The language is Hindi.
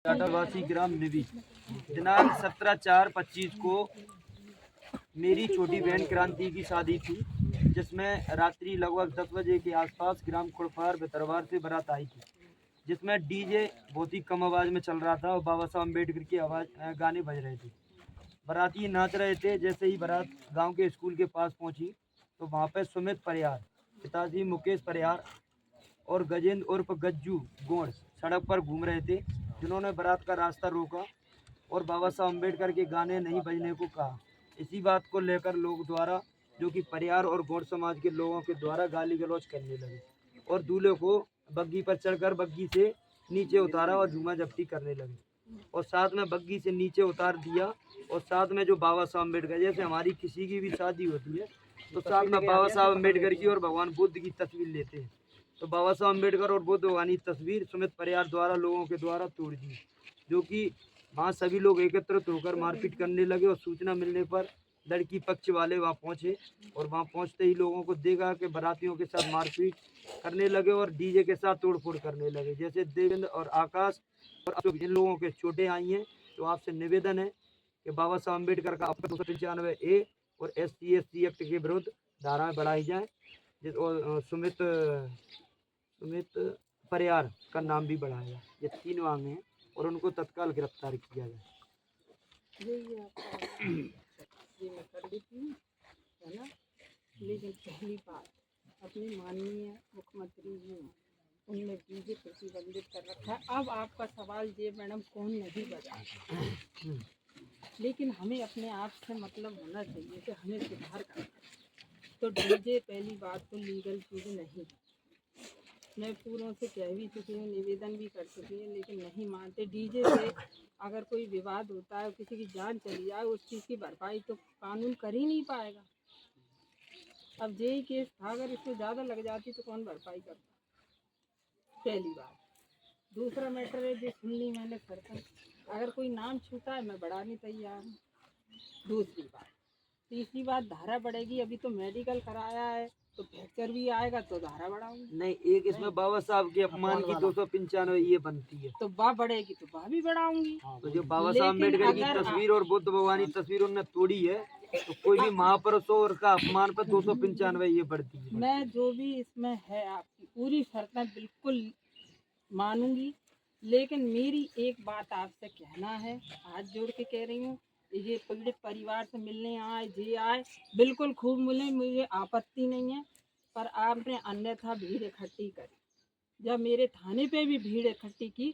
टाटावासी ग्राम निवी दिनांक 17/4/25 को मेरी छोटी बहन क्रांति की शादी थी, जिसमें रात्रि लगभग 10 बजे के आसपास ग्राम खुड़फार भितरवार से बारात आई थी, जिसमें डीजे बहुत ही कम आवाज़ में चल रहा था और बाबा साहब अम्बेडकर की आवाज़ गाने बज रहे थे। बाराती नाच रहे थे। जैसे ही बारात गांव के स्कूल के पास पहुंची तो वहां पर सुमित परिहार, पिताजी मुकेश परिहार और गजेंद्र उर्फ गज्जू गोंड सड़क पर घूम रहे थे, जिन्होंने बारात का रास्ता रोका और बाबा साहब अम्बेडकर के गाने नहीं बजने को कहा। इसी बात को लेकर लोग द्वारा, जो कि परिहार और गौड़ समाज के लोगों के द्वारा गाली गलौज करने लगे और दूल्हे को बग्गी पर चढ़कर बग्गी से नीचे उतारा और झूमा जब्ती करने लगे और साथ में बग्गी से नीचे उतार दिया। और साथ में जो बाबा साहब अम्बेडकर, जैसे हमारी किसी की भी शादी होती है तो साथ में बाबा साहब अम्बेडकर की और भगवान बुद्ध की तस्वीर लेते हैं, तो बाबा साहब अम्बेडकर और बुद्ध भगवान की तस्वीर सुमित परिहार द्वारा लोगों के द्वारा तोड़ दी, जो कि वहाँ सभी लोग एकत्रित होकर मारपीट करने लगे। और सूचना मिलने पर लड़की पक्ष वाले वहाँ पहुँचे और वहाँ पहुँचते ही लोगों को देखा कि बारातियों के साथ मारपीट करने लगे और डीजे के साथ तोड़फोड़ करने लगे। जैसे देवेंद्र और आकाश और अशोक, जिन लोगों के चोटें आई हैं, तो आपसे निवेदन है कि बाबा साहब अम्बेडकर का 295A और SC/ST एक्ट के विरुद्ध धाराएं बढ़ाई जाएं, और सुमित परिहार का नाम भी बढ़ाया। ये 3 मांगे हैं और उनको तत्काल गिरफ्तार किया जाए। ये मैं कर देती हूँ, है ना। लेकिन पहली बात, अपने माननीय मुख्यमंत्री जी हैं, उनने डीजे प्रतिबंधित कर रखा है। अब आपका सवाल ये मैडम, कौन नहीं बजा, लेकिन हमें अपने आप से मतलब होना चाहिए कि हमें सुधार करना है। तो डीजे पहली बात तो लीगल चीज़ नहीं है। मैं पूरों से कह भी चुकी हूँ, निवेदन भी कर चुकी हूँ, लेकिन नहीं मानते। डीजे से अगर कोई विवाद होता है, किसी की जान चली जाए, उस चीज़ की भरपाई तो कानून कर ही नहीं पाएगा। अब यही केस था, अगर इससे ज़्यादा लग जाती तो कौन भरपाई करता, पहली बात। दूसरा मैटर है जो सुन ली मैंने सरपंच, अगर कोई नाम छूटा है मैं बढ़ाने तैयार हूँ। दूसरी बात, तीसरी बात, धारा बढ़ेगी। अभी तो मेडिकल कराया है, तो फ्रैक्चर भी आएगा तो धारा बढ़ाऊंगी। नहीं, एक इसमें बाबा साहब के अपमान की 295 ये बनती है, तो बा बढ़ेगी तो बा भी बढ़ाऊंगी। तो जो बाबा साहब अम्बेडकर की तस्वीर और बुद्ध भगवान की तस्वीर उन्होंने तोड़ी है, तो कोई भी महापुरुष और का अपमान पर 295 ये बढ़ती है। मैं जो भी इसमें है आपकी पूरी शर्तें बिल्कुल मानूंगी, लेकिन मेरी एक बात आपसे कहना है, हाथ जोड़ के कह रही हूँ, ये पीड़ित परिवार से मिलने आए, जे आए, बिल्कुल खूब मिले, मुझे आपत्ति नहीं है। पर आपने अन्यथा भीड़ इकट्ठी करी, जब मेरे थाने पे भी भीड़ इकट्ठी की